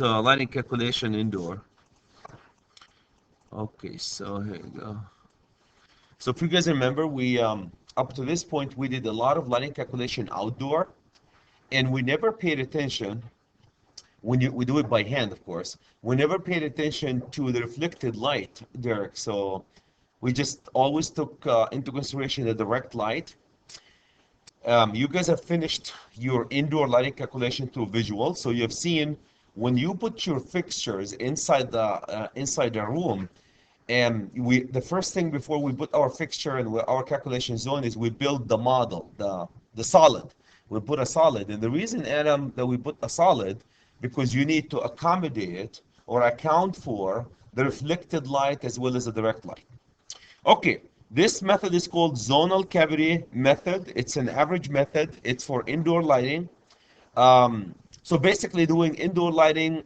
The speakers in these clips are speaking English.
lighting calculation indoor. Okay, so here you go. So if you guys remember, we up to this point we did a lot of lighting calculation outdoor, and we never paid attention we do it by hand, of course. We never paid attention to the reflected light, Derek. So we just always took into consideration the direct light. You guys have finished your indoor lighting calculation through visual. So you have seen when you put your fixtures inside the room, and the first thing before we put our fixture and our calculation zone is we build the model, the solid. We put a solid, and the reason, Adam, that we put a solid because you need to accommodate or account for the reflected light as well as the direct light. Okay, this method is called zonal cavity method. It's an average method. It's for indoor lighting. So basically doing indoor lighting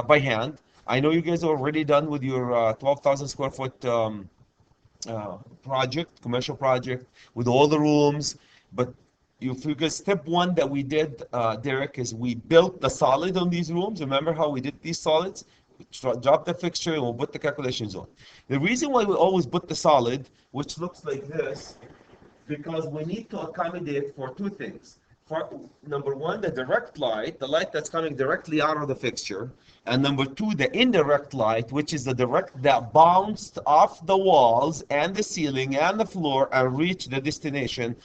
by hand. I know you guys are already done with your 12,000 square foot project, commercial project, with all the rooms. But if you guys, step one that we did, Derek, is we built the solid on these rooms. Remember how we did these solids? Drop the fixture and we'll put the calculation zone. The reason why we always put the solid, which looks like this, because we need to accommodate for two things. For, number one, the direct light, the light that's coming directly out of the fixture. And number two, the indirect light, which is the direct that bounced off the walls and the ceiling and the floor and reached the destination.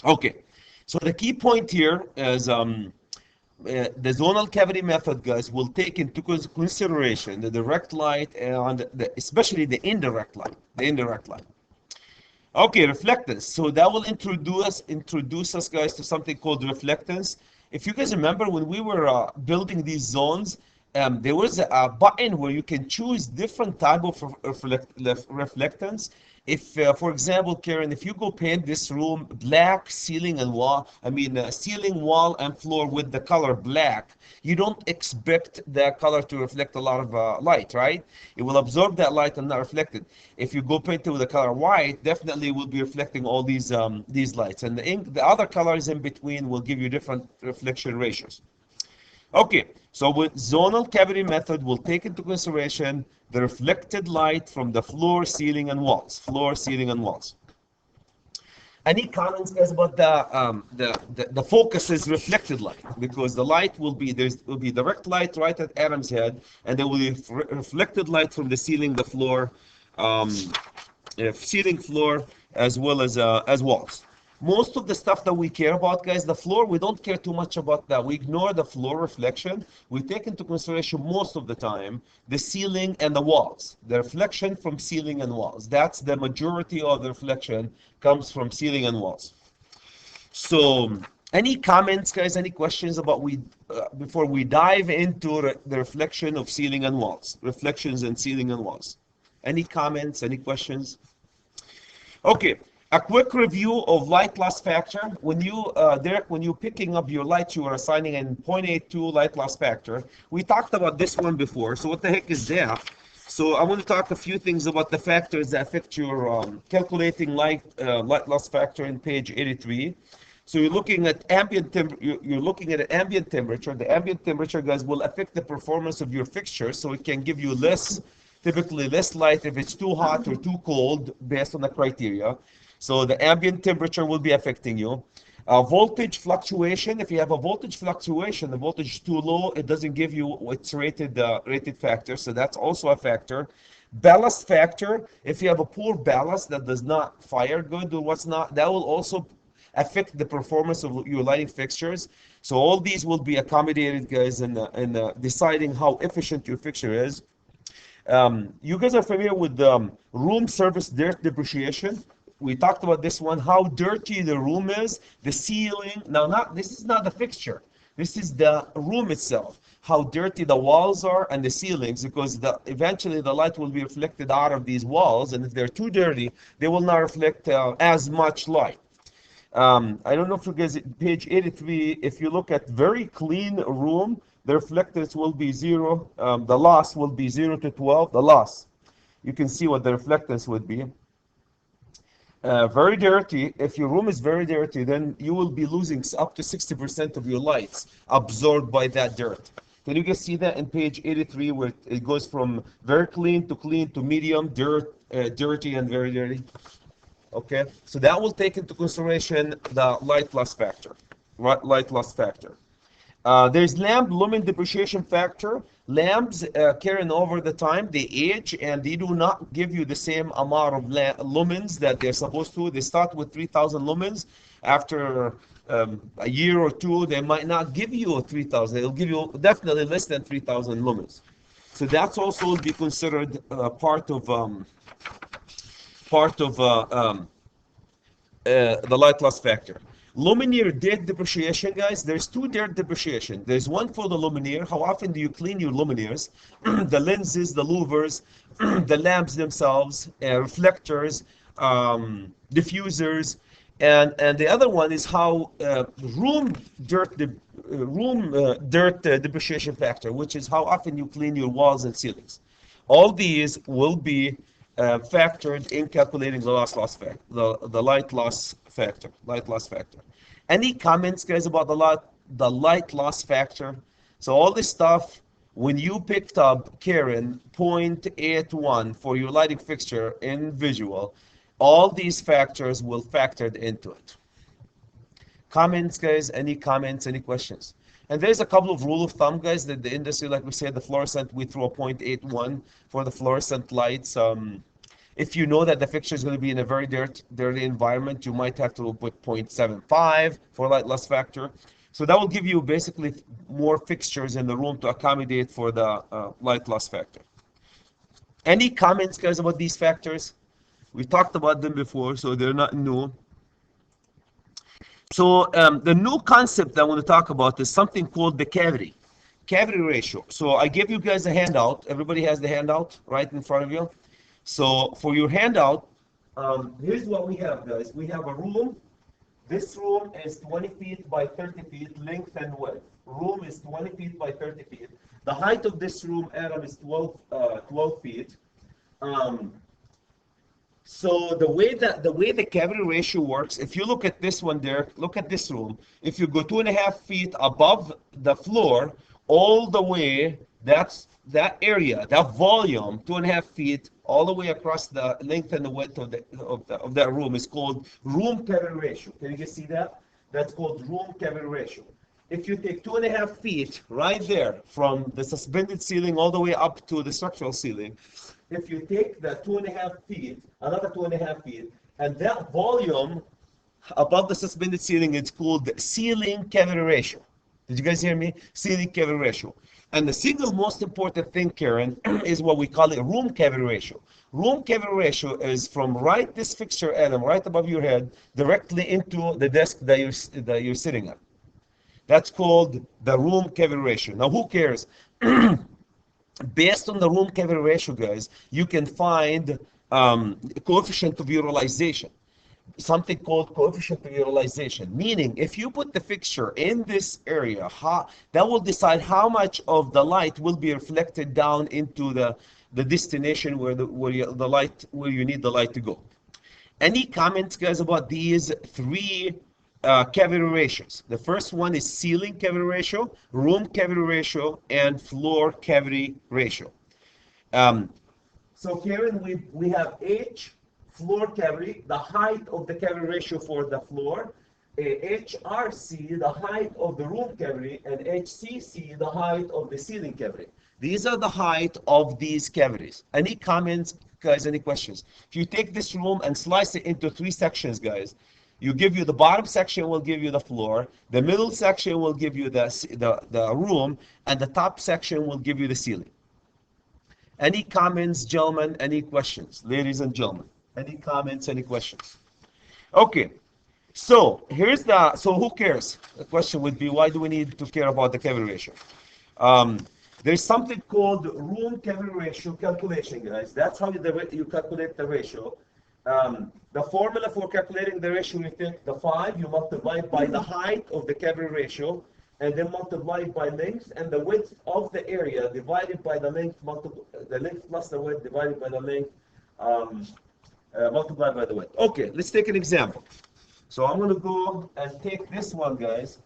Okay, so the key point here is the zonal cavity method, guys, will take into consideration the direct light and especially the indirect light. Okay, reflectance. So that will introduce us, guys, to something called reflectance. If you guys remember when we were building these zones, there was a button where you can choose different type of reflectance. If, for example, Karen, if you go paint this room black ceiling and wall, ceiling, wall, and floor with the color black, you don't expect the color to reflect a lot of light, right? It will absorb that light and not reflect it. If you go paint it with the color white, definitely will be reflecting all these lights. And the other colors in between will give you different reflection ratios. Okay, so with zonal cavity method, we'll take into consideration the reflected light from the floor, ceiling, and walls. Floor, ceiling, and walls. Any comments, guys, about the focus is reflected light, because the light will be direct light right at Adam's head, and there will be reflected light from the ceiling, the floor, ceiling, floor, as well as walls. Most of the stuff that we care about, guys, the floor, we don't care too much about that. We ignore the floor reflection. We take into consideration most of the time the ceiling and the walls. The reflection from ceiling and walls. That's the majority of the reflection comes from ceiling and walls. So, any comments, guys? Any questions about before we dive into the reflection of ceiling and walls? Reflections in ceiling and walls. Any comments? Any questions? Okay. A quick review of light loss factor. When you, Derek, when you're picking up your light, you are assigning a 0.82 light loss factor. We talked about this one before, so what the heck is that? So I want to talk a few things about the factors that affect your calculating light loss factor in page 83. So you're looking at you're looking at an ambient temperature. The ambient temperature, guys, will affect the performance of your fixture, so it can give you typically less light if it's too hot or too cold based on the criteria. So the ambient temperature will be affecting you. Voltage fluctuation, if you have a voltage fluctuation, the voltage is too low, it doesn't give you its rated factor, so that's also a factor. Ballast factor, if you have a poor ballast that does not fire good or what's not, that will also affect the performance of your lighting fixtures. So all these will be accommodated, guys, in deciding how efficient your fixture is. You guys are familiar with room surface dirt depreciation. We talked about this one, how dirty the room is, the ceiling. Now, this is not the fixture. This is the room itself, how dirty the walls are and the ceilings, because eventually the light will be reflected out of these walls, and if they're too dirty, they will not reflect as much light. I don't know if you guys, page 83, if you look at very clean room, the reflectance will be 0. The loss will be 0 to 12. The loss. You can see what the reflectance would be. very dirty, if your room is very dirty, then you will be losing up to 60% of your lights absorbed by that dirt. Can you guys see that in page 83 where it goes from very clean to medium, dirty, and very dirty? Okay, so that will take into consideration the light loss factor. Light loss factor. There's lamp lumen depreciation factor. Lamps carrying over the time, they age and they do not give you the same amount of lumens that they're supposed to. They start with 3,000 lumens. After a year or two, they might not give you 3,000. They'll give you definitely less than 3,000 lumens. So that's also will be considered part of the light loss factor. Luminaire dirt depreciation, guys. There's two dirt depreciation. There's one for the luminaire. How often do you clean your luminaires? The lenses, the louvers, the lamps themselves, reflectors, diffusers, and the other one is how room dirt depreciation factor, which is how often you clean your walls and ceilings. All these will be factored in calculating the the light loss factor. Light loss factor. Any comments, guys, about the light loss factor? So all this stuff, when you picked up Karen 0.81 for your lighting fixture in visual, all these factors will factored into it. Comments, guys? Any comments? Any questions? And there's a couple of rule of thumb, guys, that the industry, like we said, the fluorescent, we throw a 0.81 for the fluorescent lights. If you know that the fixture is going to be in a very dirty environment, you might have to put 0.75 for light loss factor. So that will give you basically more fixtures in the room to accommodate for the light loss factor. Any comments, guys, about these factors? We talked about them before, so they're not new. So the new concept I want to talk about is something called the cavity ratio. So I gave you guys a handout. Everybody has the handout right in front of you. So for your handout, here's what we have, guys. We have a room. This room is 20 feet by 30 feet, length and width. Room is 20 feet by 30 feet. The height of this room, Adam, is 12 feet. So the way the cavity ratio works, if you look at this one there, look at this room. If you go 2.5 feet above the floor, all the way, that's that area, that volume, 2.5 feet, all the way across the length and the width of that room is called room cavity ratio. Can you guys see that? That's called room cavity ratio. If you take 2.5 feet right there from the suspended ceiling all the way up to the structural ceiling, if you take the 2.5 feet, another 2.5 feet, and that volume above the suspended ceiling, it's called ceiling cavity ratio. Did you guys hear me? Ceiling cavity ratio. And the single most important thing, Karen, is what we call it room cavity ratio. Room cavity ratio is from right this fixture, Adam, right above your head, directly into the desk that you're sitting at. That's called the room cavity ratio. Now, who cares? Based on the room cavity ratio, guys, you can find coefficient of utilization. Something called coefficient of utilization, meaning if you put the fixture in this area, that will decide how much of the light will be reflected down into the destination where you need the light to go. Any comments, guys, about these three cavity ratios? The first one is ceiling cavity ratio, room cavity ratio, and floor cavity ratio. So Karen, we have H, floor cavity, the height of the cavity ratio for the floor, HRC, the height of the room cavity, and HCC, the height of the ceiling cavity. These are the height of these cavities. Any comments, guys? Any questions? If you take this room and slice it into 3 sections, guys, the bottom section will give you the floor, the middle section will give you the room, and the top section will give you the ceiling. Any comments, gentlemen? Any questions, ladies and gentlemen? Any comments? Any questions? Okay, so so who cares? The question would be, why do we need to care about the cavity ratio? There's something called room cavity ratio calculation, guys. That's how you calculate the ratio. The formula for calculating the ratio, you take the 5, you multiply it by the height of the cavity ratio, and then multiply it by length, and the width of the area divided by the length, the length plus the width divided by the length, multiplied by the width. Okay, let's take an example. So I'm going to go and take this one, guys.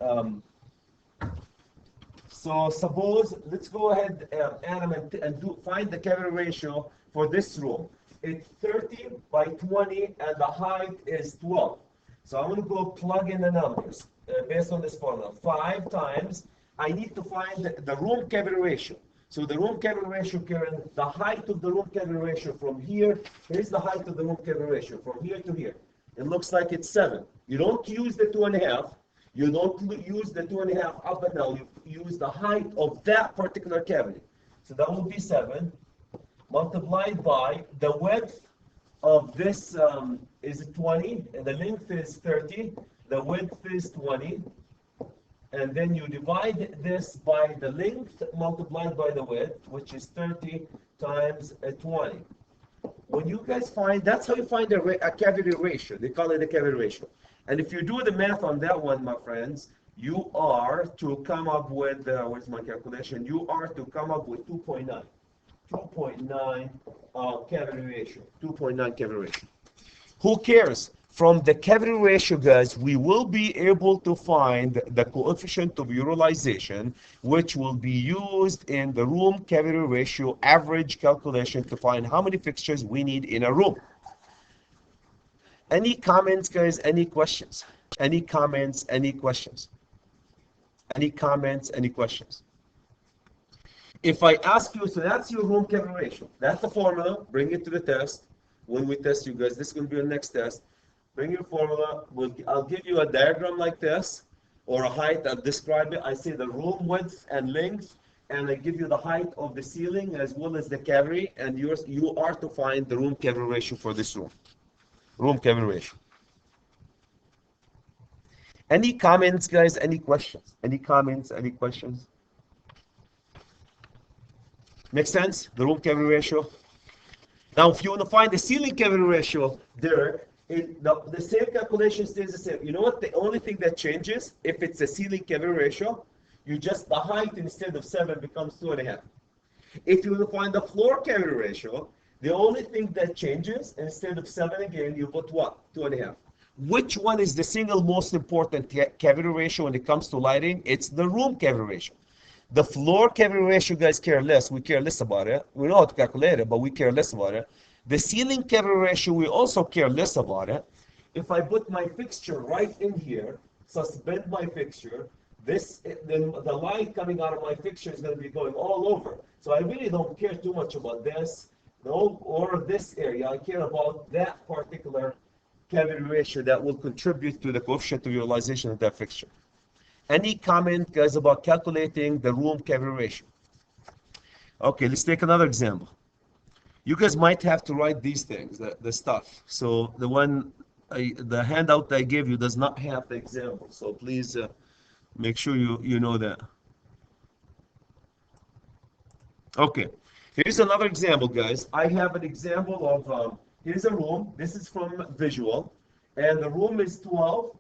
So suppose, let's go ahead, Adam, and find the cavity ratio for this room. It's 30 by 20, and the height is 12. So I'm going to go plug in the numbers based on this formula. 5 times, I need to find the room cavity ratio. So the room cavity ratio, Karen, the height of the room cavity ratio from here, here's the height of the room cavity ratio from here to here. It looks like it's 7. You don't use the 2.5. You don't use the 2.5 up and down. You use the height of that particular cavity. So that will be 7 multiplied by the width of this is 20, and the length is 30. The width is 20. And then you divide this by the length multiplied by the width, which is 30 times 20. When you guys find, that's how you find a cavity ratio. They call it a cavity ratio. And if you do the math on that one, my friends, you are to come up with, where's my calculation? You are to come up with 2.9. 2.9 cavity ratio. 2.9 cavity ratio. Who cares? From the cavity ratio, guys, we will be able to find the coefficient of utilization, which will be used in the room cavity ratio average calculation to find how many fixtures we need in a room. Any comments, guys? Any questions? Any comments? Any questions? Any comments? Any questions? If I ask you, so that's your room cavity ratio. That's the formula. Bring it to the test. When we test you guys, this is going to be your next test. Bring your formula. I'll give you a diagram like this, or a height. I'll describe it. I say the room width and length, and I give you the height of the ceiling as well as the cavity, and you are to find the room cavity ratio for this room. Room cavity ratio. Any comments, guys? Any questions? Any comments? Any questions? Make sense? The room cavity ratio. Now, if you want to find the ceiling cavity ratio, Derek, the same calculation stays the same. You know what? The only thing that changes, if it's a ceiling cavity ratio, the height instead of 7 becomes 2.5. If you want to find the floor cavity ratio, the only thing that changes, instead of 7 again, you put what? 2.5. Which one is the single most important cavity ratio when it comes to lighting? It's the room cavity ratio. The floor cavity ratio, guys, care less. We care less about it. We know how to calculate it, but we care less about it. The ceiling cavity ratio, we also care less about it. If I put my fixture right in here, suspend my fixture, then the light coming out of my fixture is going to be going all over. So I really don't care too much about this, or this area. I care about that particular cavity ratio that will contribute to the coefficient of utilization of that fixture. Any comment, guys, about calculating the room cavity ratio? Okay, let's take another example. You guys might have to write these things, the stuff. So the handout I gave you does not have the example. So please make sure you know that. Okay, here's another example, guys. I have an example of, here's a room. This is from visual. And the room is 12.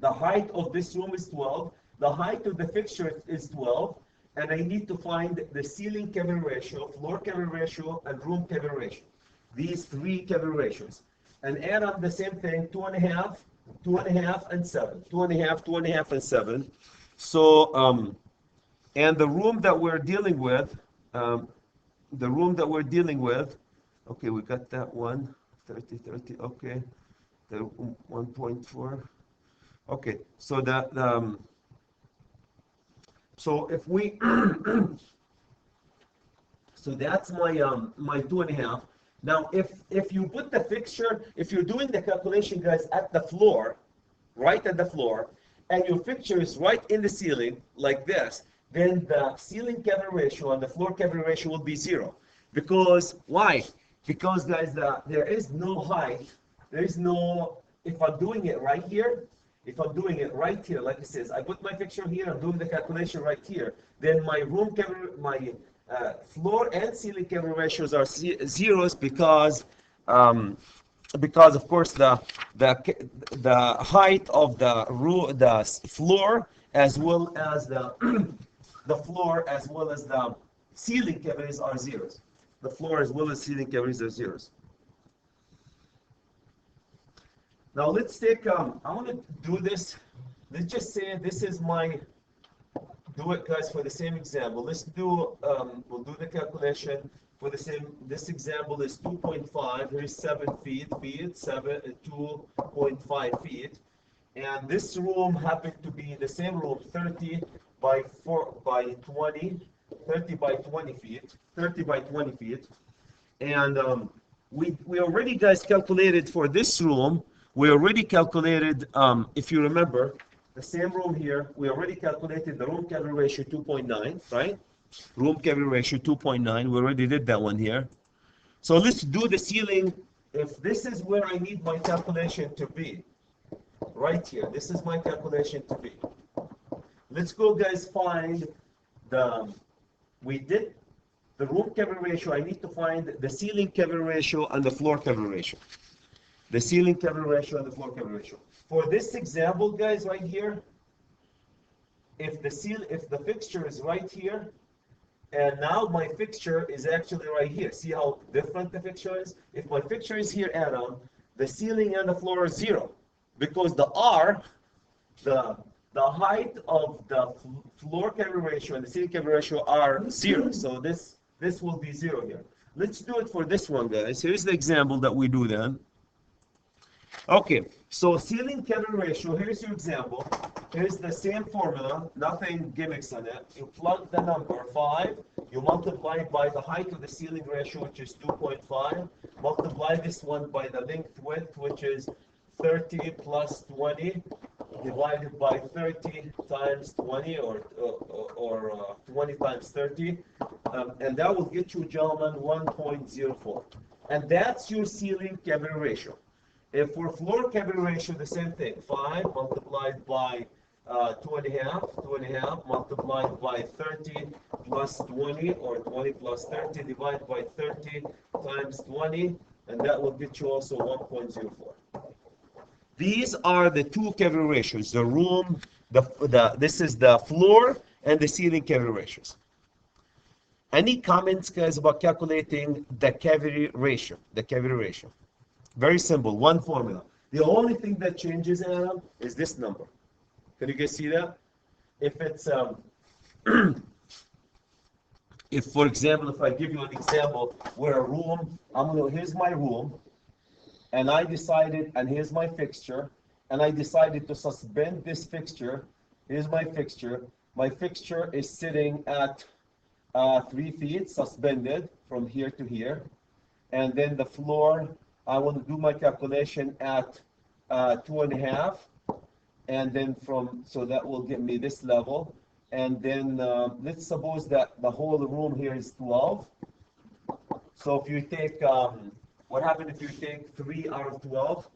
The height of this room is 12. The height of the fixture is 12. And I need to find the ceiling cavity ratio, floor cavity ratio, and room cavity ratio. These 3 cavity ratios. And add up the same thing, 2.5, 2.5, and 7. 2.5, 2.5, and 7. So, and the room that we're dealing with, okay, we got that one, 30, 30, okay. The 1.4. Okay, so so if we, so that's my 2.5. Now, if you put the fixture, if you're doing the calculation, guys, at the floor, right at the floor, and your fixture is right in the ceiling, like this, then the ceiling cavity ratio and the floor cavity ratio will be 0. Because, why? Because, guys, there is no height, there is no, if I'm doing it right here, like it says, I put my fixture here, I'm doing the calculation right here, then my room cavity, my floor and ceiling cavity ratios are zeros because of course the height of the floor as well as the floor as well as the ceiling cavities are zeros. The floor as well as ceiling cavities are zeros. Now let's take, I want to do this. Let's just say this is my, do it guys for the same example. Let's do, we'll do the calculation for the same, this example is 2.5, here's 7 feet, 2.5 feet. And this room happened to be the same room, 30 by 20, 30 by 20 feet, 30 by 20 feet. And we already guys calculated for this room, we already calculated, if you remember, the same room here, we already calculated the room cavity ratio 2.9, right? Room cavity ratio 2.9, we already did that one here. So let's do the ceiling. If this is where I need my calculation to be, right here, this is my calculation to be. Let's go guys find the, we did the room cavity ratio. I need to find the ceiling cavity ratio and the floor cavity ratio. The ceiling cavity ratio and the floor cavity ratio. For this example, guys, right here, if the fixture is right here, and now my fixture is actually right here. See how different the fixture is? If my fixture is here, Adam, the ceiling and the floor is 0, because the R, the height of the floor cavity ratio and the ceiling cavity ratio are 0. So this will be 0 here. Let's do it for this one, guys. Here's the example that we do then. Okay, so ceiling cavity ratio, here's your example. Here's the same formula, nothing gimmicks on it. You plug the number 5, you multiply it by the height of the ceiling ratio, which is 2.5. Multiply this one by the length width, which is 30 plus 20, divided by 30 times 20, or 20 times 30. And that will get you, gentlemen, 1.04. And that's your ceiling cavity ratio. If for floor cavity ratio, the same thing, 5 multiplied by 2.5 multiplied by 30 plus 20, or 20 plus 30 divided by 30 times 20, and that will get you also 1.04. These are the two cavity ratios, the room, this is the floor and the ceiling cavity ratios. Any comments, guys, about calculating the cavity ratio? The cavity ratio. Very simple, one formula. The only thing that changes, Adam, is this number. Can you guys see that? If it's, if for example, if I give you an example where a room, here's my room, and I decided, and here's my fixture, and I decided to suspend this fixture. Here's my fixture. My fixture is sitting at 3 feet suspended from here to here, and then the floor, I want to do my calculation at 2.5, and then so that will give me this level. And then let's suppose that the whole room here is 12. So if you take, what happens if you take 3 out of 12?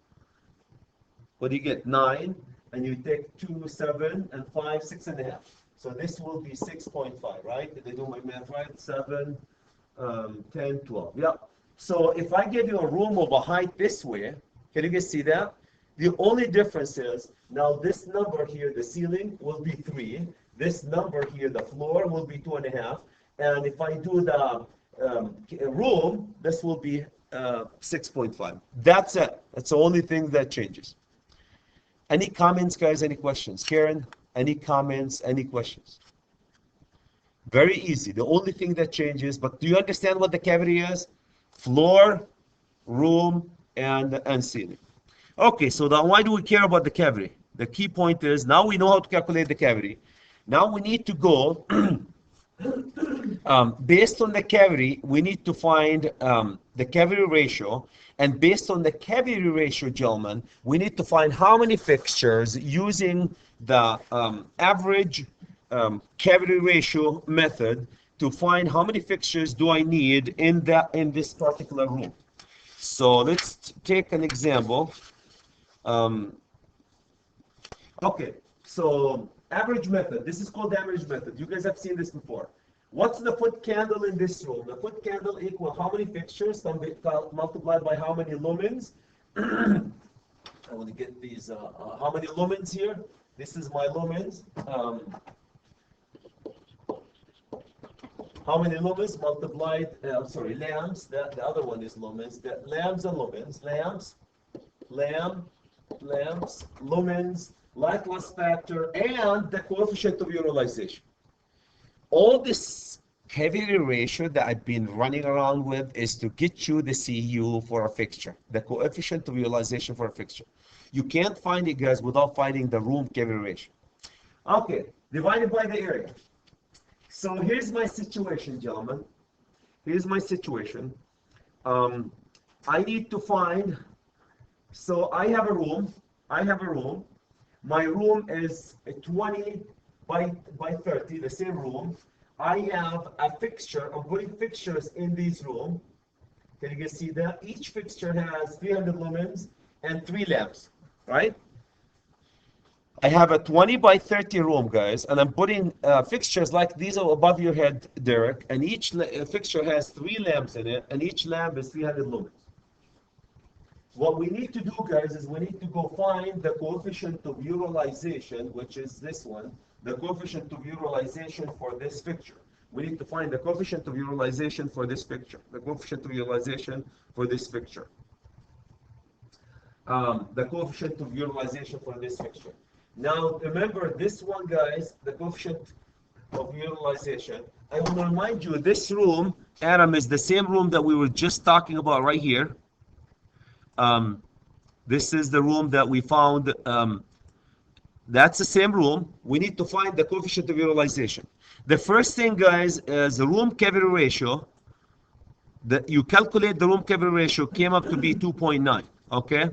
What do you get? 9. And you take 2, 7, and 5, 6.5. So this will be 6.5, right? Did I do my math right? 7, 10, 12. Yeah. So if I give you a room of a height this way, can you guys see that? The only difference is, now this number here, the ceiling, will be 3. This number here, the floor, will be 2.5. And if I do the room, this will be 6.5. That's it. That's the only thing that changes. Any comments, guys? Any questions? Karen, any comments? Any questions? Very easy. The only thing that changes, but do you understand what the cavity is? Floor, room, and ceiling. Okay, so now why do we care about the cavity? The key point is, now we know how to calculate the cavity. Now we need to go, based on the cavity, we need to find the cavity ratio. And based on the cavity ratio, gentlemen, we need to find how many fixtures using the average cavity ratio method to find how many fixtures do I need in this particular room. So let's take an example. Okay, so average method. This is called the average method. You guys have seen this before. What's the foot candle in this room? The foot candle equal how many fixtures multiplied by how many lumens? I want to get these, how many lumens here? This is my lumens. How many lumens multiplied, lamps, the other one is lumens, lambs and lumens, lamps, lamb, lamps, lumens, light loss factor, and the coefficient of utilization. All this heavy ratio that I've been running around with is to get you the CU for a fixture, the coefficient of utilization for a fixture. You can't find it, guys, without finding the room cavity ratio. Okay, divided by the area. So here's my situation, gentlemen. Here's my situation. I need to find, so I have a room. My room is 20 by 30, the same room. I have a fixture. I'm putting fixtures in this room. Can you guys see that? Each fixture has 300 lumens and 3 lamps, right? I have a 20 by 30 room, guys, and I'm putting fixtures like these are above your head, Derek, and each fixture has 3 lamps in it, and each lamp is 300 lumens. What we need to do, guys, is we need to go find the coefficient of utilization, which is this one, the coefficient of utilization for this fixture. We need to find the coefficient of utilization for this fixture, the coefficient of utilization for this fixture. The coefficient of utilization for this fixture. Now, remember this one, guys, the coefficient of utilization. I want to remind you, this room, Adam, is the same room that we were just talking about right here. This is the room that we found. That's the same room. We need to find the coefficient of utilization. The first thing, guys, is the room cavity ratio. That you calculate the room cavity ratio came up to be 2.9. Okay,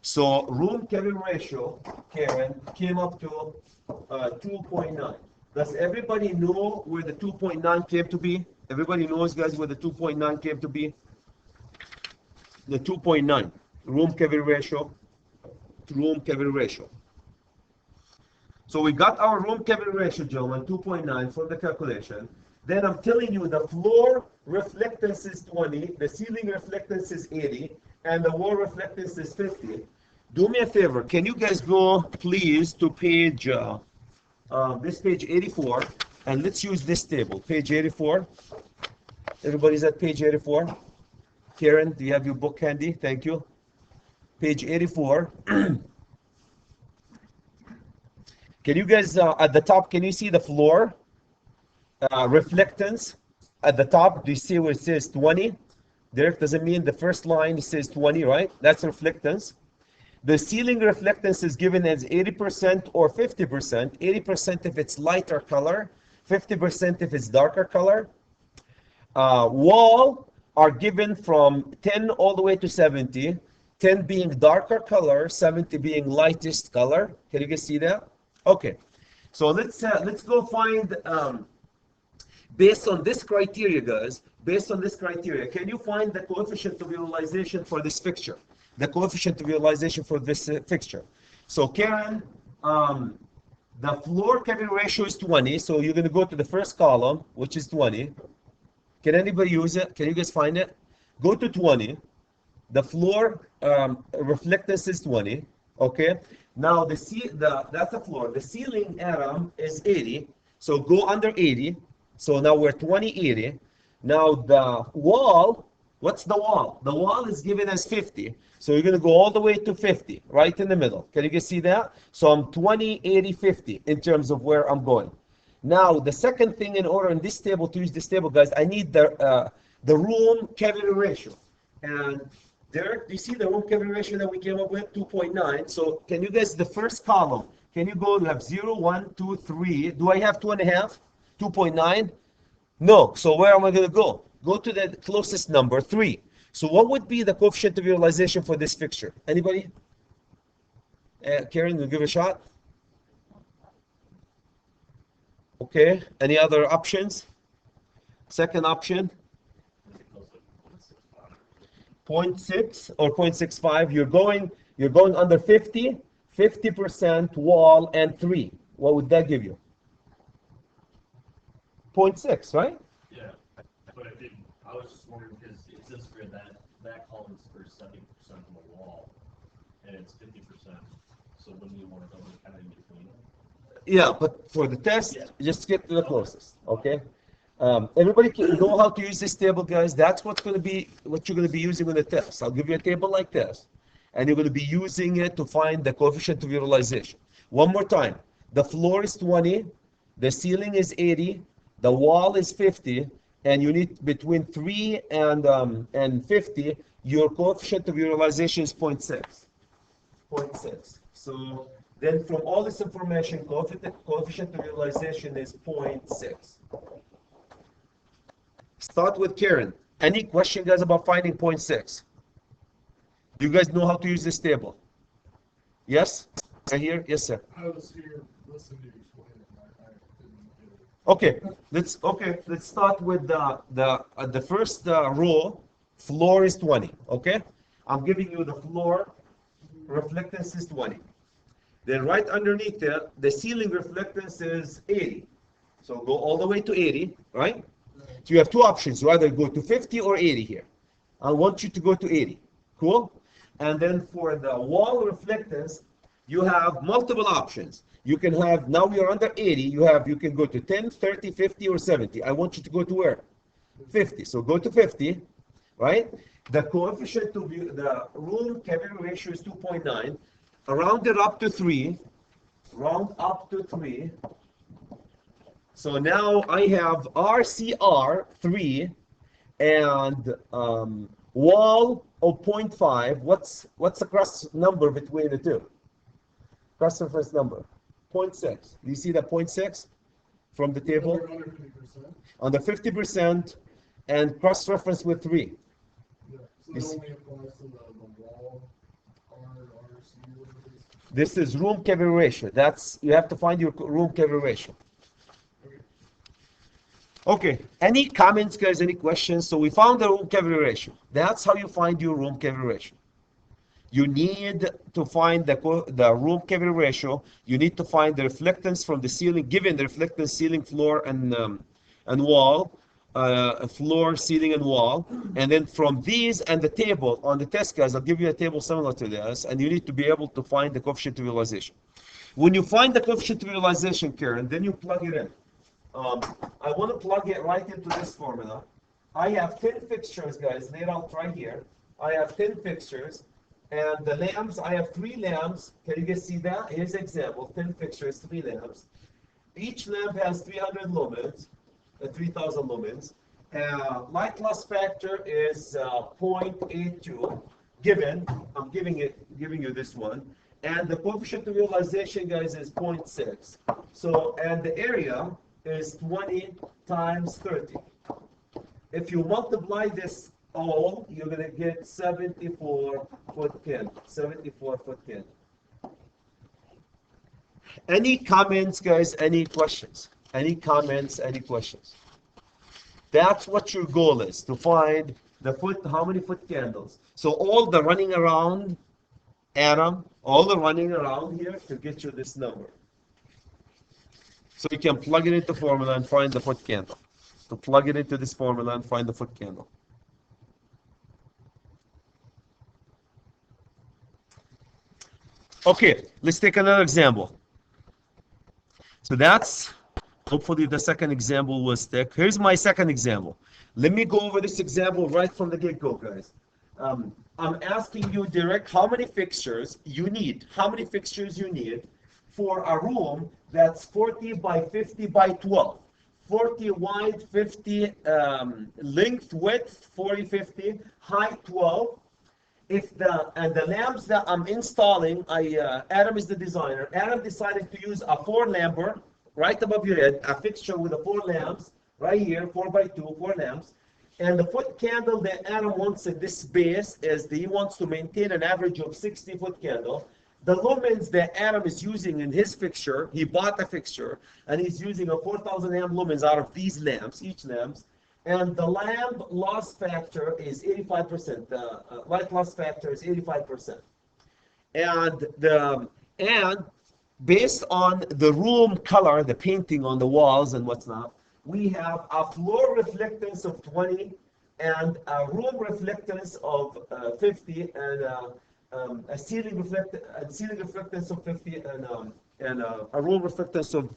so room cavity ratio, Karen, came up to 2.9. Does everybody know where the 2.9 came to be? Everybody knows, guys, where the 2.9 came to be? The 2.9 room cavity ratio, So we got our room cavity ratio, gentlemen, 2.9 from the calculation. Then I'm telling you the floor reflectance is 20, the ceiling reflectance is 80, and the wall reflectance is 50. Do me a favor, can you guys go, please, to page, this page 84, and let's use this table, page 84. Everybody's at page 84. Karen, do you have your book handy? Thank you. Page 84. Can you guys, at the top, can you see the floor reflectance? At the top, do you see where it says 20? Derek, does it mean the first line it says 20, right? That's reflectance. The ceiling reflectance is given as 80% or 50%. 80% if it's lighter color, 50% if it's darker color. Wall are given from 10 all the way to 70, 10 being darker color, 70 being lightest color. Can you guys see that? Okay, so let's go find, based on this criteria, guys, based on this criteria, can you find the coefficient of utilization for this fixture? The coefficient of utilization for this fixture. So Karen, the floor cavity ratio is 20, so you're going to go to the first column, which is 20. Can anybody use it? Can you guys find it? Go to 20. The floor reflectance is 20. Okay. Now that's the floor. The ceiling, Adam, is 80. So go under 80. So now we're 20, 80. Now the wall, what's the wall? The wall is given as 50. So you're going to go all the way to 50, right in the middle. Can you guys see that? So I'm 20, 80, 50 in terms of where I'm going. Now, the second thing in order in this table, to use this table, guys, I need the room cavity ratio. And Derek, do you see the room cavity ratio that we came up with? 2.9. So can you guys, the first column, can you go, you have 0, 1, 2, 3. Do I have 2.5? 2.9? No. So where am I going to go? Go to the closest number, 3. So what would be the coefficient of utilization for this fixture? Anybody? Karen, we'll give it a shot. Okay, any other options? Second option? 0.6 or 0.65. You're going under 50, 50% wall and 3. What would that give you? 0.6, right? Yeah, but I was just wondering because it says for that column is for 70% of the wall, and it's 50%. So wouldn't you want to go kind of in between? Yeah, but for the test, just get to the closest. Okay. Everybody can know how to use this table, guys. That's what you're going to be using in the test. I'll give you a table like this. and you're going to be using it to find the coefficient of utilization. One more time. The floor is 20, the ceiling is 80, the wall is 50, and you need between 3 and 50, your coefficient of utilization is 0.6. 0.6. So then from all this information, coefficient of utilization is 0.6. Start with Karen. Any question, guys, about finding 0.6? You guys know how to use this table? Yes? Right here? Yes, sir. I was here listening to you explain it. I didn't get it. Let's start with the first row. Floor is 20. Okay, I'm giving you the floor reflectance is 20. Then right underneath it, the ceiling reflectance is 80. So go all the way to 80, right? So you have two options. You either go to 50 or 80 here. I want you to go to 80. Cool? And then for the wall reflectance, you have multiple options. You can have, now you're under 80, you can go to 10, 30, 50, or 70. I want you to go to where? 50. So go to 50, right? The coefficient of the room cavity ratio is 2.9. Round it up to 3. Round up to 3. So now I have RCR 3 and wall of 0.5. What's the cross number between the two? Cross reference number 0.6. Do you see that 0.6 from the table? Under 50%. On the 50% and cross reference with 3. Yeah. So that only applies to the wall, RC, whatever it is. This is room cavity ratio. You have to find your room cavity ratio. Okay, any comments, guys, any questions? So we found the room cavity ratio. That's how you find your room cavity ratio. You need to find the room cavity ratio. You need to find the reflectance from the ceiling, given the reflectance ceiling, floor, and wall, floor, ceiling, and wall. And then from these and the table on the test, guys, I'll give you a table similar to this, and you need to be able to find the coefficient of utilization. When you find the coefficient of utilization, Karen, then you plug it in. I want to plug it right into this formula. I have 10 fixtures, guys, laid out right here. I have 10 fixtures. And the lamps, I have 3 lamps. Can you guys see that? Here's an example, 10 fixtures, 3 lamps. Each lamp has 300 lumens, 3,000 lumens. Light loss factor is 0.82, given. I'm giving you this one. And the coefficient of utilization, guys, is 0.6. So, and the area is 20 times 30. If you multiply this all, you're going to get 74 foot candle. 74 foot candle. Any comments, guys? Any questions? Any comments? Any questions? That's what your goal is, to find the foot, how many foot candles. So all the running around, Adam, all the running around here to get you this number. So you can plug it into formula and find the foot candle. To plug it into this formula and find the foot candle. Okay, let's take another example. So that's, hopefully the second example will stick. Here's my second example. Let me go over this example right from the get-go, guys. I'm asking you direct how many fixtures you need. How many fixtures you need for a room that's 40 by 50 by 12. 40 wide, 50 length, width, 40, 50, height 12. If the lamps that I'm installing, Adam is the designer. Adam decided to use a 4-lamper right above your head, a fixture with 4 lamps right here, 4 by 2, 4 lamps. And the foot candle that Adam wants in this space is he wants to maintain an average of 60 foot candle. The lumens that Adam is using in his fixture, he bought a fixture, and he's using a 4,000 amp lumens out of these lamps, each lamps. And the lamp loss factor is 85%. The light loss factor is 85%. And based on the room color, the painting on the walls and what's not, we have a floor reflectance of 20 and a room reflectance of 50 and a ceiling reflectance of 50 and a room reflectance of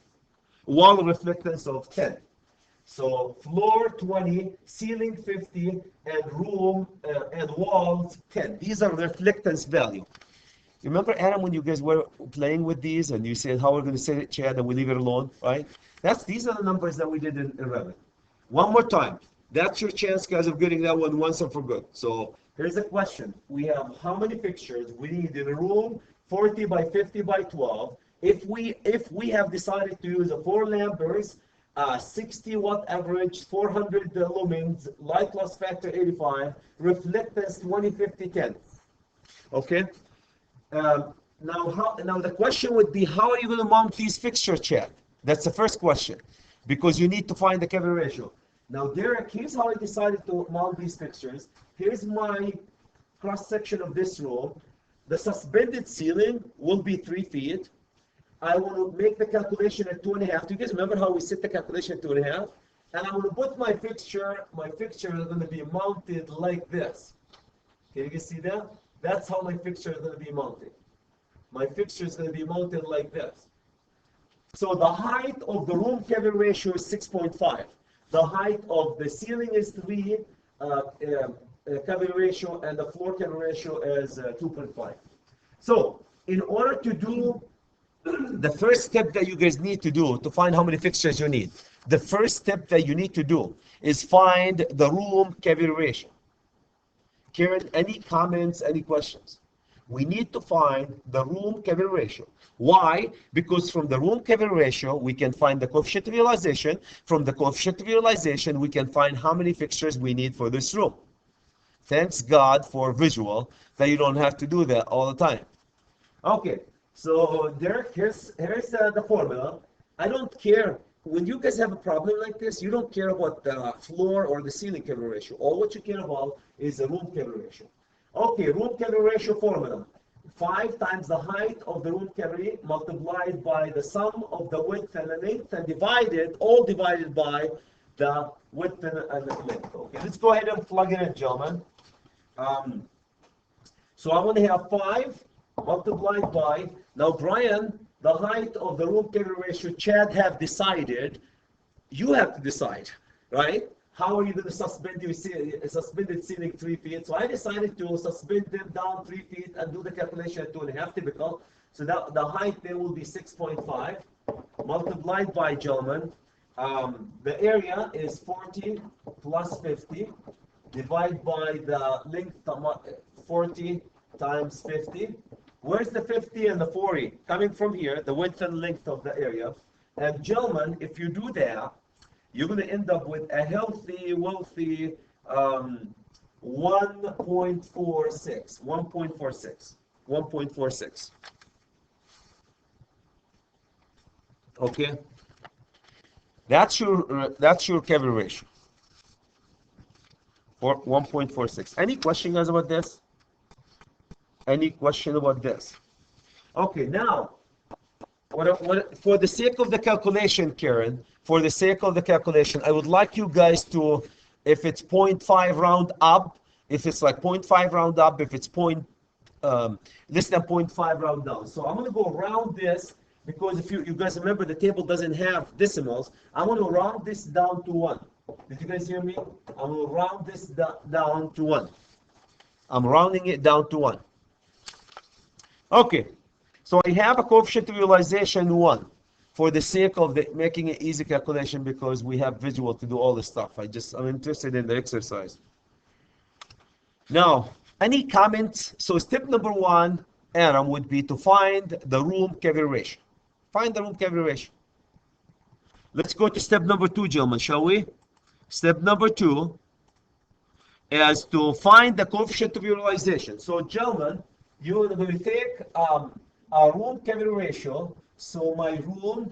wall reflectance of 10. So floor 20, ceiling 50, and room and walls 10. These are reflectance value. You remember, Adam, when you guys were playing with these and you said how we're going to set it, Chad, and we leave it alone, right? These are the numbers that we did in Revit. One more time. That's your chance, guys, of getting that one once and for good. So here's the question. We have how many fixtures we need in a room, 40 by 50 by 12. If we have decided to use a 4 lampers, 60 watt average, 400 lumens, light loss factor 85, reflectance 20, 50, 10. Okay? Now the question would be, how are you going to mount these fixtures, Chad? That's the first question, because you need to find the cover ratio. Now, Derek, here's how I decided to mount these fixtures. Here's my cross section of this room. The suspended ceiling will be 3 feet. I want to make the calculation at 2.5. Do you guys remember how we set the calculation at 2.5? And I'm going to put my fixture. My fixture is going to be mounted like this. Can you guys see that? That's how my fixture is going to be mounted. My fixture is going to be mounted like this. So the height of the room cover ratio is 6.5. The height of the ceiling is 3 cover ratio, and the floor cover ratio is 2.5. So in order to do the first step that you guys need to do to find how many fixtures you need, the first step that you need to do is find the room cover ratio. Karen, any comments, any questions? We need to find the room cover ratio. Why? Because from the room cover ratio, we can find the coefficient of utilization. From the coefficient of utilization, we can find how many fixtures we need for this room. Thanks God for visual, that you don't have to do that all the time. Okay, so Derek, here's the formula. I don't care. When you guys have a problem like this, you don't care about the floor or the ceiling cover ratio. All what you care about is the room cover ratio. Okay, room cover ratio formula. 5 times the height of the room cover multiplied by the sum of the width and the length, and all divided by the width and the length. Okay, let's go ahead and plug it in, gentlemen. So I'm going to have 5 multiplied by, now Brian, the height of the room cover ratio, Chad have decided, you have to decide, right? How are you going to suspend your suspended ceiling 3 feet? So I decided to suspend them down 3 feet and do the calculation at 2.5, typical. So that the height there will be 6.5 multiplied by, gentlemen, the area is 40 plus 50 divided by the length, 40 times 50. Where's the 50 and the 40? Coming from here, the width and length of the area. And gentlemen, if you do that, you're going to end up with a healthy, wealthy 1.46. 1.46. Okay? That's your cover ratio. For 1.46. Any question, guys, about this? Any question about this? Okay, now, for the sake of the calculation, Karen, for the sake of the calculation, I would like you guys to, if it's 0.5 round up, if it's like 0.5 round up, if it's less than 0.5 round down. So I'm going to go around this, because if you guys remember, the table doesn't have decimals. I'm going to round this down to 1. Did you guys hear me? I'm going to round this down to 1. I'm rounding it down to 1. Okay, so I have a coefficient of utilization 1 for the sake of making an easy calculation, because we have visual to do all this stuff. I'm interested in the exercise. Now, any comments? So step number 1, Adam, would be to find the room cover ratio. Find the room cover ratio. Let's go to step number 2, gentlemen, shall we? Step number 2 is to find the coefficient of utilization. So, gentlemen, you're going to take a room cover ratio. So my room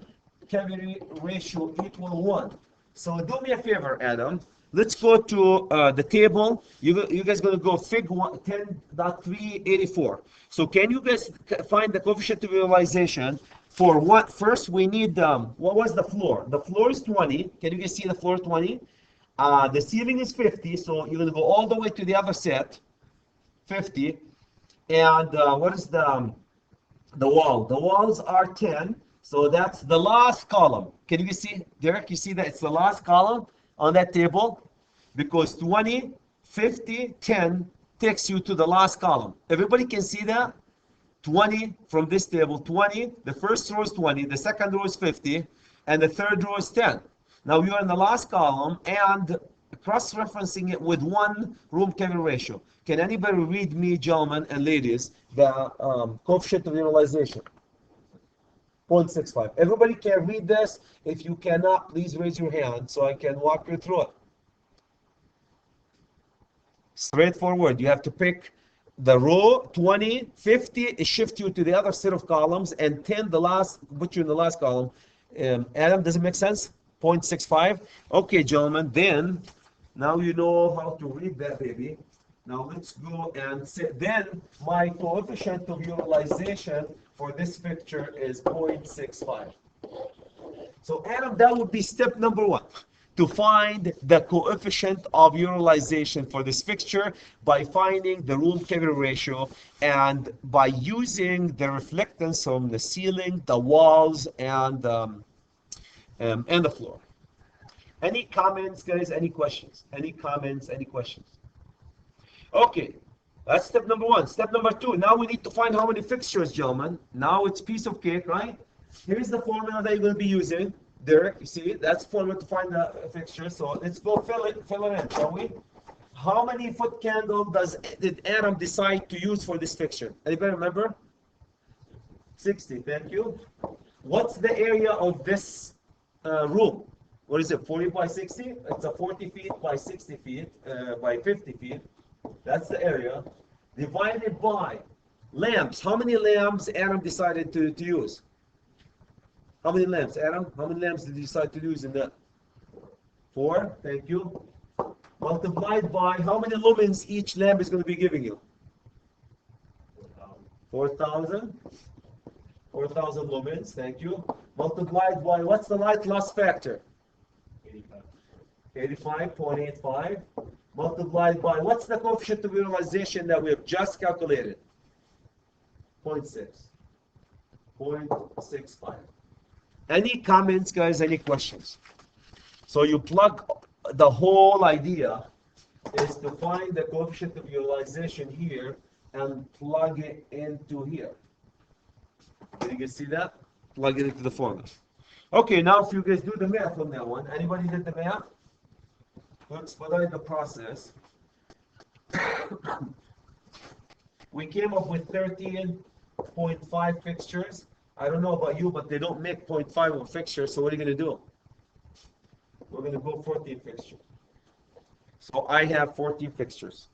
cover ratio equal 1. So do me a favor, Adam. Let's go to the table. You guys going to go Fig 10.384. So can you guys find the coefficient of utilization for what? First, we need, what was the floor? The floor is 20. Can you guys see the floor 20? The ceiling is 50. So you're going to go all the way to the other set, 50. And what is the wall? The walls are 10. So that's the last column. Can you see, Derek? You see that it's the last column? on that table? Because 20, 50, 10 takes you to the last column. Everybody can see that? 20 from this table, 20. The first row is 20, the second row is 50, and the third row is 10. Now you're in the last column and cross-referencing it with one room cavity ratio. Can anybody read me, gentlemen and ladies, the coefficient of utilization? 0.65. Everybody can read this. If you cannot, please raise your hand so I can walk you through it. Straightforward. You have to pick the row 20, 50, it shifts you to the other set of columns, and 10, the last, put you in the last column. Adam, does it make sense? 0.65. Okay, gentlemen, then now you know how to read that, baby. Now let's go and set, then my coefficient of utilization for this picture is 0.65. So Adam, that would be step number one, to find the coefficient of utilization for this fixture by finding the room cavity ratio and by using the reflectance from the ceiling, the walls, and the floor. Any comments, guys? Any questions? Any comments? Any questions? Okay, that's step number one. Step number two, now we need to find how many fixtures, gentlemen. Now it's piece of cake, right? Here's the formula that you're going to be using. Derek, you see, that's formula to find the fixture. So let's go fill it in, shall we? How many foot candle did Adam decide to use for this fixture? Anybody remember? 60, thank you. What's the area of this room? What is it, 40 by 60? It's a 40 feet by 60 feet, by 50 feet. That's the area. Divided by lamps. How many lamps Adam decided to use? How many lamps, Adam? How many lamps did you decide to use in that? 4, thank you. Multiplied by how many lumens each lamp is going to be giving you? 4,000. 4,000 lumens, thank you. Multiplied by, what's the light loss factor? 85.85. Multiplied by, what's the coefficient of utilization that we have just calculated? 0.6. 0.65. Any comments, guys? Any questions? So you plug, the whole idea is to find the coefficient of utilization here and plug it into here. Did you guys see that? Plug it into the formula. Okay, now if you guys do the math on that one, anybody did the math? To expedite the process, we came up with 13.5 fixtures. I don't know about you, but they don't make 0.5 of fixtures, so what are you going to do? We're going to go 14 fixtures. So I have 14 fixtures.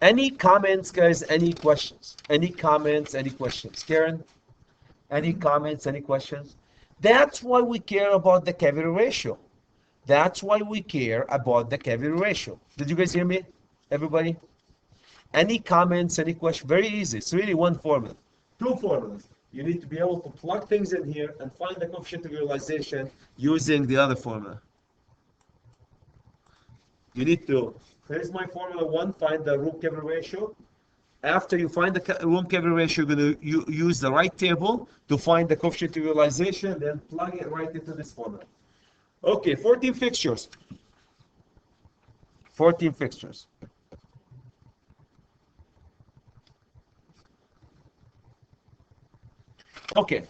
Any comments, guys? Any questions? Any comments? Any questions? Karen? Any comments? Any questions? That's why we care about the cavity ratio. That's why we care about the cavity ratio. Did you guys hear me? Everybody? Any comments? Any questions? Very easy. It's really one formula. Two formulas. You need to be able to plug things in here and find the coefficient of utilization using the other formula. You need to, here's my formula one, find the room cavity ratio. After you find the room cavity ratio, you're going to use the right table to find the coefficient of utilization, then plug it right into this formula. Okay, 14 fixtures. 14 fixtures. Okay,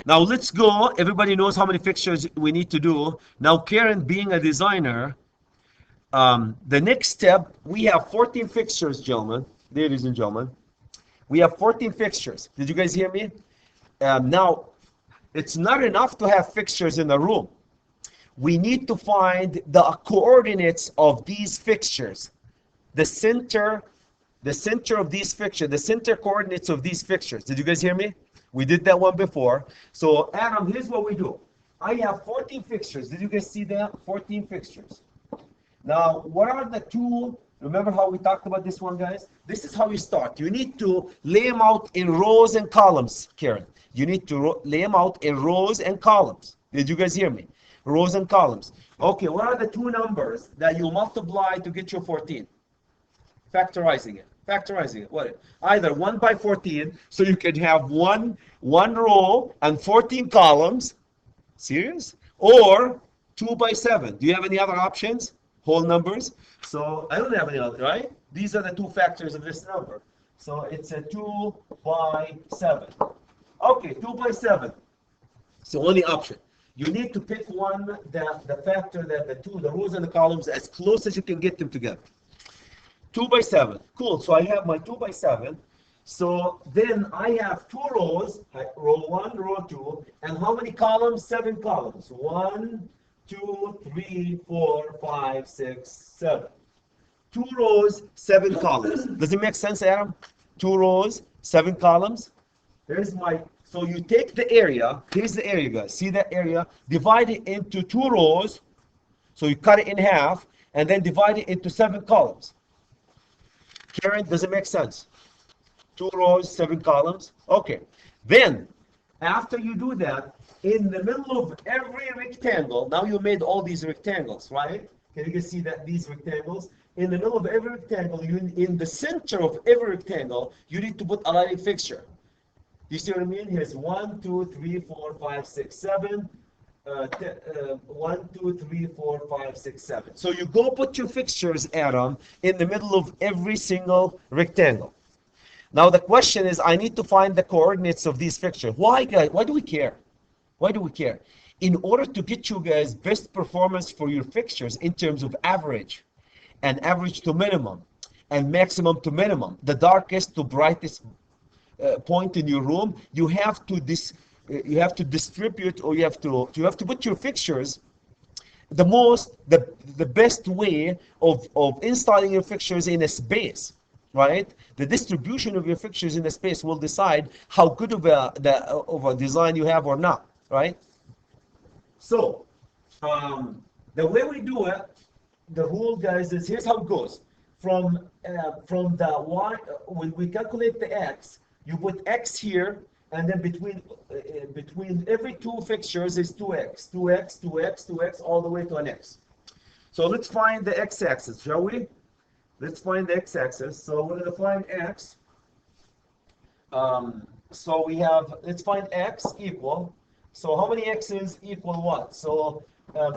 now let's go. Everybody knows how many fixtures we need to do. Now, Karen, being a designer, the next step, we have 14 fixtures, gentlemen, ladies and gentlemen. We have 14 fixtures. Did you guys hear me? Now, it's not enough to have fixtures in the room. We need to find the coordinates of these fixtures. The center of these fixtures, the center coordinates of these fixtures. Did you guys hear me? We did that one before. So, Adam, here's what we do. I have 14 fixtures. Did you guys see that? 14 fixtures. Now, what are the two? Remember how we talked about this one, guys? This is how you start. You need to lay them out in rows and columns, Karen. You need to lay them out in rows and columns. Did you guys hear me? Rows and columns. Okay, what are the two numbers that you multiply to get your 14? Factorizing it. Factorizing it. What? Either 1 by 14, so you can have one row and 14 columns. Serious? Or 2 by 7. Do you have any other options? Whole numbers? So I don't have any other, right? These are the two factors of this number. So it's a 2 by 7. Okay, 2 by 7. It's the only option. You need to pick one that the factor that the rows and the columns as close as you can get them together. 2 by 7. Cool. So I have my 2 by 7. So then I have two rows, row 1, row 2, and how many columns? 7 columns. 1, 2, 3, 4, 5, 6, 7. 2 rows, 7 columns. Does it make sense, Adam? 2 rows, 7 columns. Here's my, so you take the area, here's the area, guys. See that area? Divide it into 2 rows. So you cut it in half, and then divide it into 7 columns. Karen, does it make sense? 2 rows, 7 columns. Okay. Then, after you do that, in the middle of every rectangle, now you made all these rectangles, right? Can you guys see that these rectangles? In the middle of every rectangle, in the center of every rectangle, you need to put a lighting fixture. You see what I mean? Here's 1, 2, 3, 4, 5, 6, 7. 1, 2, 3, 4, 5, 6, 7. So you go put your fixtures, Adam, in the middle of every single rectangle. Now the question is, I need to find the coordinates of these fixtures. Why, guys? Why do we care? Why do we care? In order to get you guys best performance for your fixtures in terms of average, and average to minimum, and maximum to minimum, the darkest to brightest point in your room, you have to distribute, or you have to put your fixtures the best way of installing your fixtures in a space, right? The distribution of your fixtures in a space will decide how good of a design you have or not, right? So the way we do it, the rule, guys, is here's how it goes. From the y, when we calculate the x, you put x here, and then between every two fixtures is 2x, 2x, 2x, 2x, all the way to an x. So let's find the x-axis, shall we? Let's find the x-axis. So we're going to find x. So we have, let's find x equal. So how many x's equal what? So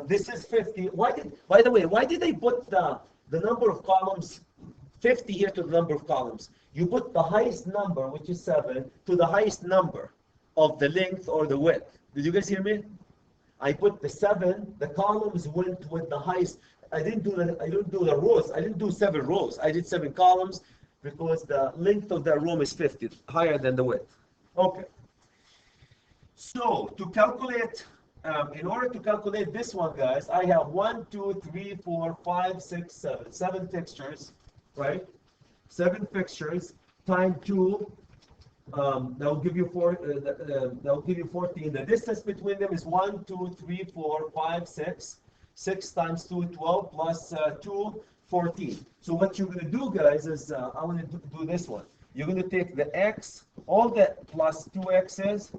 this is 50. By the way, why did they put the number of columns 50 here to the number of columns? You put the highest number, which is 7, to the highest number of the length or the width. Did you guys hear me? I put the 7, the columns went with the highest. I didn't do the rows. I didn't do 7 rows. I did 7 columns because the length of that room is 50, higher than the width. Okay. So to calculate, in order to calculate this one, guys, I have 1, 2, 3, 4, 5, 6, 7. 7 fixtures, right? 7 fixtures times 2. That will give you 14. The distance between them is 1, 2, 3, 4, 5, 6. 6 times 2, 12, plus 2, 14. So what you're going to do, guys, is I'm going to do this one. You're going to take the x, all that plus 2x's,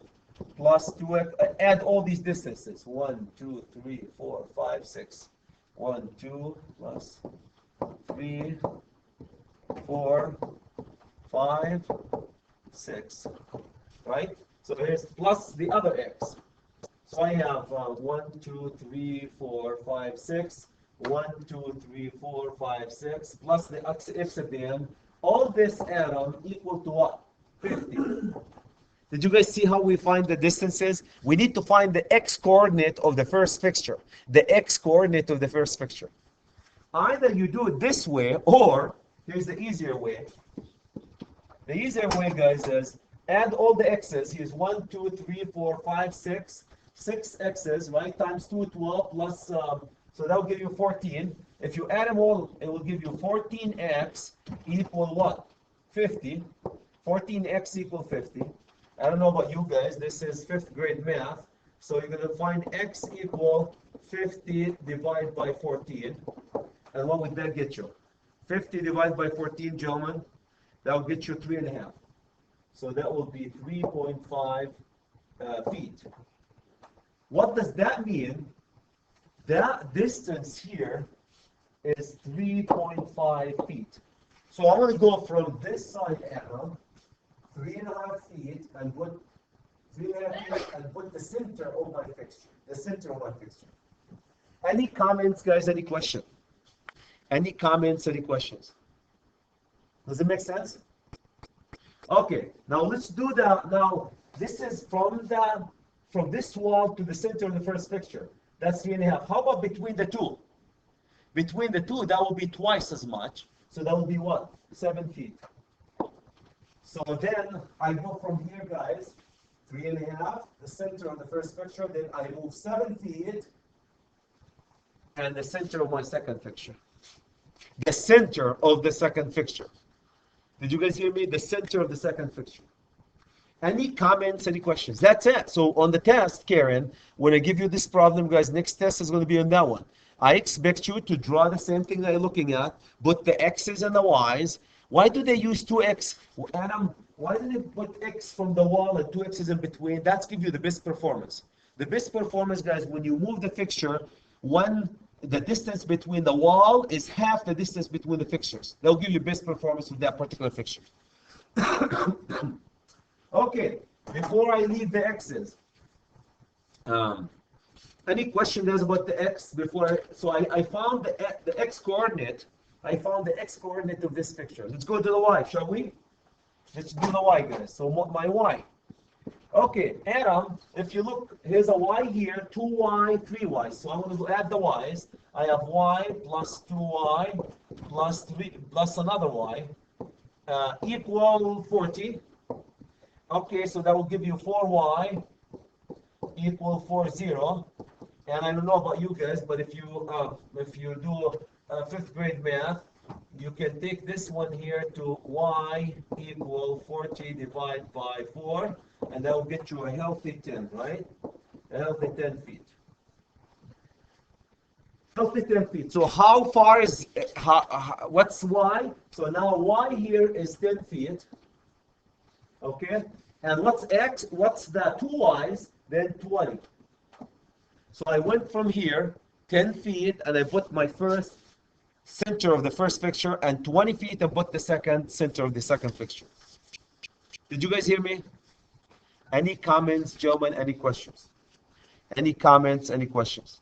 plus 2x, add all these distances. 1, 2, 3, 4, 5, 6. 1, 2, plus 3, 4, 5, 6, right? So here's plus the other x. So I have 1, 2, 3, 4, 5, 6, 1, 2, 3, 4, 5, 6, plus the x at the end. All this add-on equal to what? 50. Did you guys see how we find the distances? We need to find the x-coordinate of the first fixture. The x-coordinate of the first fixture. Either you do it this way, or here's the easier way. The easier way, guys, is add all the x's. Here's 1, 2, 3, 4, 5, 6. 6 x's, right? Times 2, 12, plus, so that will give you 14. If you add them all, it will give you 14x equal what? 50. 14x equal 50. I don't know about you guys. This is 5th grade math. So you're going to find x equal 50 divided by 14. And what would that get you? 50 divided by 14, gentlemen. That will get you 3.5. So that will be 3.5 feet. What does that mean? That distance here is 3.5 feet. So I'm going to go from this side arrow, 3.5 feet, and put 3.5 feet, and put the center of my fixture. The center of my fixture. Any comments, guys? Any question? Any comments? Any questions? Does it make sense? Okay, now let's do that. Now, this is from this wall to the center of the first picture. That's 3.5. How about between the two? Between the two, that will be twice as much. So that will be what? 7 feet. So then I go from here, guys, 3.5, the center of the first picture. Then I move 7 feet, and the center of my second fixture. The center of the second fixture. Did you guys hear me? The center of the second fixture. Any comments, any questions? That's it. So on the test, Karen, when I give you this problem, guys, next test is going to be on that one. I expect you to draw the same thing that you're looking at, but the x's and the y's. Why do they use 2x? Adam, why do they put x from the wall and 2 x's in between? That's give you the best performance. The best performance, guys, when you move the fixture, the distance between the wall is half the distance between the fixtures. They'll give you best performance with that particular fixture. Okay, before I leave the x's, any question guys about the x before? I found the x coordinate. I found the x coordinate of this picture. Let's go to the y, shall we? Let's do the y, guys. So my y. Okay, Adam, if you look, here's a y here, 2y, 3y. So I'm going to add the y's. I have y plus 2y plus 3 plus another y equal 40. Okay, so that will give you 4y equal 40. And I don't know about you guys, but if you do 5th grade math, you can take this one here to y equal 40 divided by 4, and that will get you a healthy 10, right? A healthy 10 feet. Healthy 10 feet. So how far is, what's y? So now y here is 10 feet. Okay? And what's x? What's the 2 y's? Then 20. So I went from here, 10 feet, and I put my first center of the first fixture, and 20 feet and put the second center of the second fixture. Did you guys hear me? Any comments, gentlemen? Any questions? Any comments? Any questions?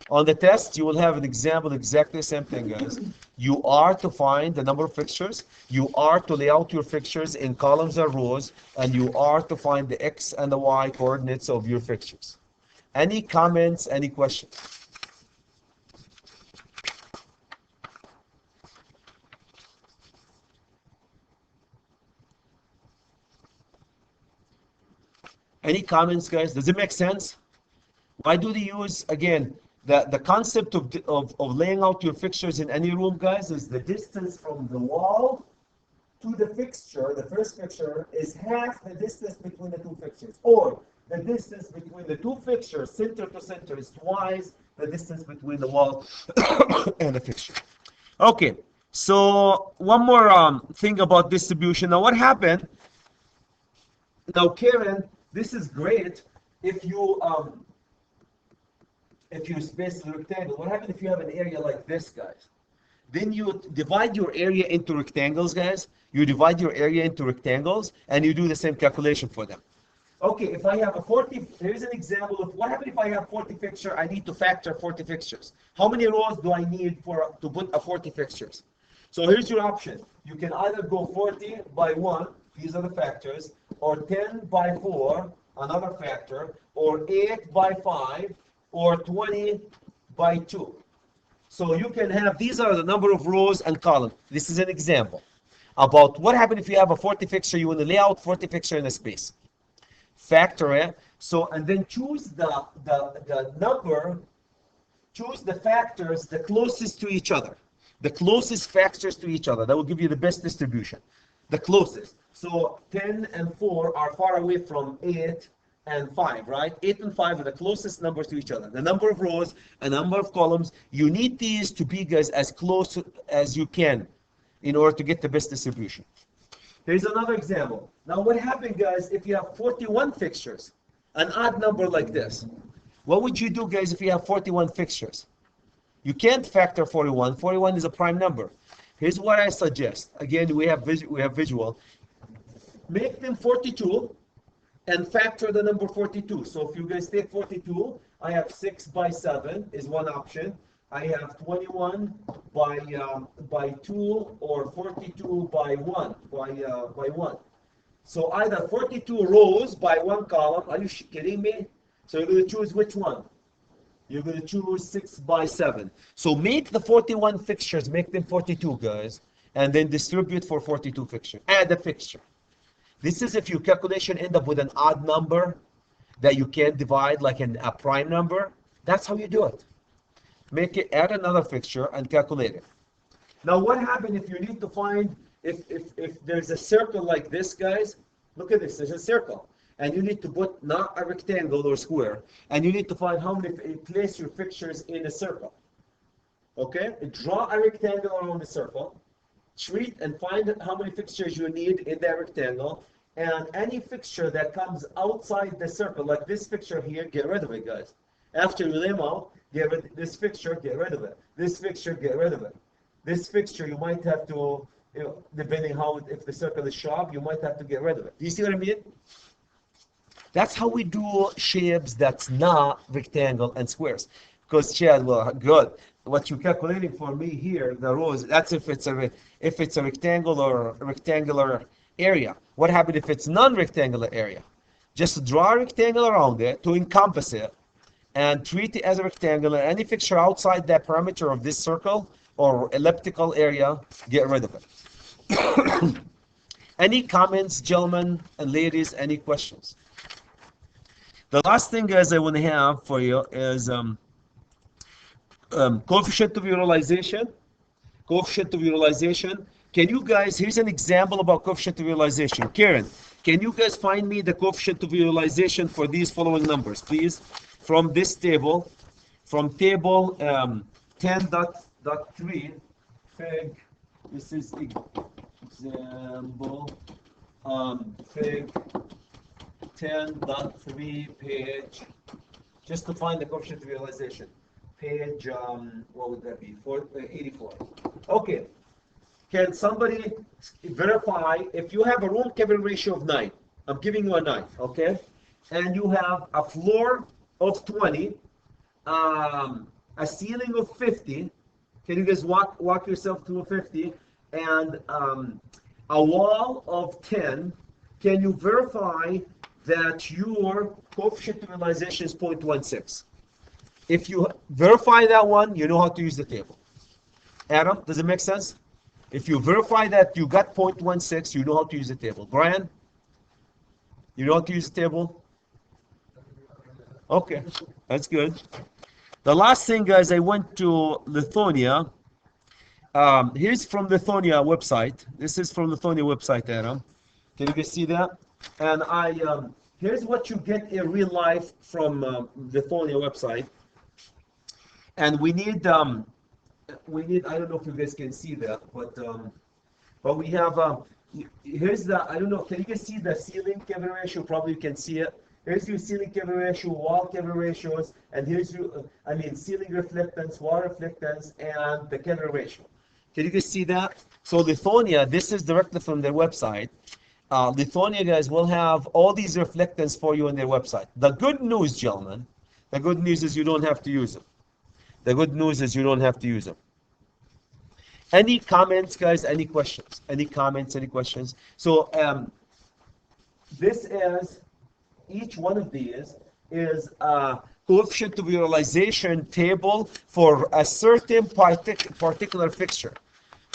On the test, you will have an example, exactly the same thing, guys. You are to find the number of fixtures. You are to lay out your fixtures in columns or rows, and you are to find the x and the y coordinates of your fixtures. Any comments? Any questions? Any comments, guys? Does it make sense? Why do they use, again, the concept of laying out your fixtures in any room, guys, is the distance from the wall to the fixture, the first fixture, is half the distance between the two fixtures. Or the distance between the two fixtures, center to center, is twice the distance between the wall and the fixture. Okay, so one more thing about distribution. Now, what happened? Now, Karen, this is great if you space the rectangle. What happens if you have an area like this, guys? Then you divide your area into rectangles, guys. You divide your area into rectangles, and you do the same calculation for them. Okay, if I have a 40, here's an example of what happens if I have 40 fixture. I need to factor 40 fixtures. How many rows do I need to put a 40 fixtures? So here's your option. You can either go 40 by 1, these are the factors, or 10 by 4, another factor, or 8 by 5, or 20 by 2. So you can have, these are the number of rows and columns. This is an example about what happens if you have a 40 fixture. You want to lay out 40 fixture in a space. Factor it. So, and then choose the number, choose the factors the closest to each other. The closest factors to each other. That will give you the best distribution. The closest. So 10 and 4 are far away from 8 and 5, right? 8 and 5 are the closest numbers to each other. The number of rows and number of columns, you need these to be, guys, as close as you can in order to get the best distribution. Here's another example. Now, what happened, guys, if you have 41 fixtures, an odd number like this? What would you do, guys, if you have 41 fixtures? You can't factor 41. 41 is a prime number. Here's what I suggest. Again, we have visual. Make them 42 and factor the number 42. So if you guys take 42 I have 6 by 7 is one option. I have 21 by 2 or 42 by 1 by 1. So either 42 rows by one column. Are you kidding me? So you're going to choose which one? You're going to choose 6 by 7. So make the 41 fixtures, make them 42, guys, and then distribute for 42 fixtures. Add a fixture. This is if your calculation end up with an odd number that you can't divide, like a prime number. That's how you do it. Make it, add another fixture and calculate it. Now, what happens if you need to find, if there's a circle like this, guys? Look at this, there's a circle. And you need to put not a rectangle or square, and you need to find how many, place your fixtures in a circle. Okay? Draw a rectangle around the circle, treat and find how many fixtures you need in that rectangle, and any fixture that comes outside the circle, like this fixture here, get rid of it, guys. After you lay them out, get rid of this fixture, get rid of it. This fixture, get rid of it. This fixture, you might have to, depending how, if the circle is sharp, you might have to get rid of it. Do you see what I mean? That's how we do shapes that's not rectangle and squares. Because Chad, well, good. What you're calculating for me here, the rows, that's if it's a rectangular area. What happens if it's non-rectangular area? Just draw a rectangle around it to encompass it and treat it as a rectangle. Any fixture outside that parameter of this circle or elliptical area, get rid of it. Any comments, gentlemen and ladies? Any questions? The last thing, guys, I want to have for you is coefficient of utilization. Coefficient of utilization. Can you guys, here's an example about coefficient of utilization. Karen, can you guys find me the coefficient of utilization for these following numbers, please? From this table, from table 10.3, fig, this is example, fig 10.3 page, just to find the coefficient of utilization. Page, what would that be? 84. Okay. Can somebody verify if you have a room cavity ratio of 9? I'm giving you a 9, okay? And you have a floor of 20, a ceiling of 50. Can you guys walk yourself to a 50? And a wall of 10. Can you verify that your coefficient of utilization is 0.16? If you verify that one, you know how to use the table. Adam, does it make sense? If you verify that you got 0.16, you know how to use the table. Brian, you know how to use the table? Okay, that's good. The last thing, guys, I went to Lithuania. Here's from Lithuania website. This is from Lithuania website, Adam. Can you guys see that? And here's what you get in real life from Lithuania website. And we need, I don't know if you guys can see that, but we have, here's the, I don't know, can you guys see the ceiling cavity ratio? Probably you can see it. Here's your ceiling cavity ratio, wall cavity ratios, and here's your, ceiling reflectance, wall reflectance, and the cavity ratio. Can you guys see that? So Lithuania, this is directly from their website. Lithuania, guys, will have all these reflectance for you on their website. The good news, gentlemen, the good news is you don't have to use them. The good news is you don't have to use them. Any comments, guys? Any questions? Any comments? Any questions? So this is, each one of these is a coefficient of utilization table for a certain particular fixture.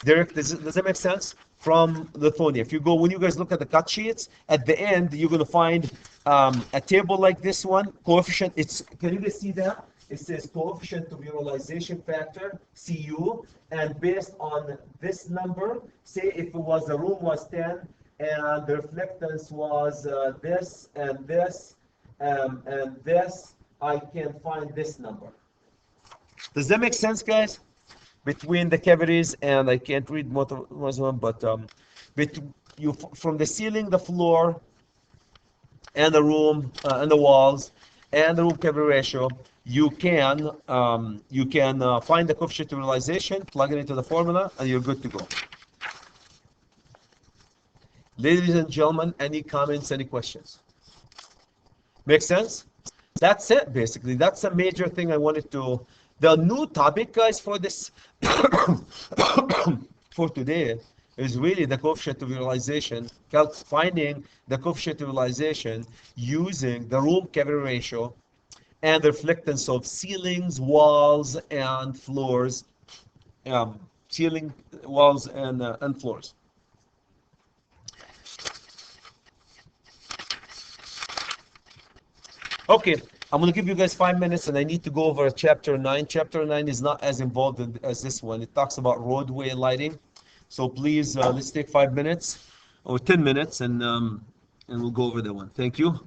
Derek, does that make sense? From Lithuania. If you go, when you guys look at the cut sheets, at the end, you're going to find a table like this one, coefficient. Can you guys see that? It says coefficient of utilization factor, CU, and based on this number, say if the room was 10 and the reflectance was this and this and this, I can find this number. Does that make sense, guys? Between the cavities, and I can't read most of them, but from the ceiling, the floor, and the room, and the walls, and the room cavity ratio, you can find the coefficient of utilization, plug it into the formula, and you're good to go. Ladies and gentlemen, any comments, any questions? Make sense? That's it, basically. That's a major thing I wanted to. The new topic, guys, for this for today is really the coefficient of utilization, finding the coefficient of utilization using the room cavity ratio and the reflectance of ceilings, walls, and floors. Ceiling, walls, and floors. Okay, I'm gonna give you guys 5 minutes, and I need to go over chapter 9. Chapter 9 is not as involved as this one. It talks about roadway lighting. So please, let's take 5 minutes or 10 minutes, and we'll go over that one. Thank you.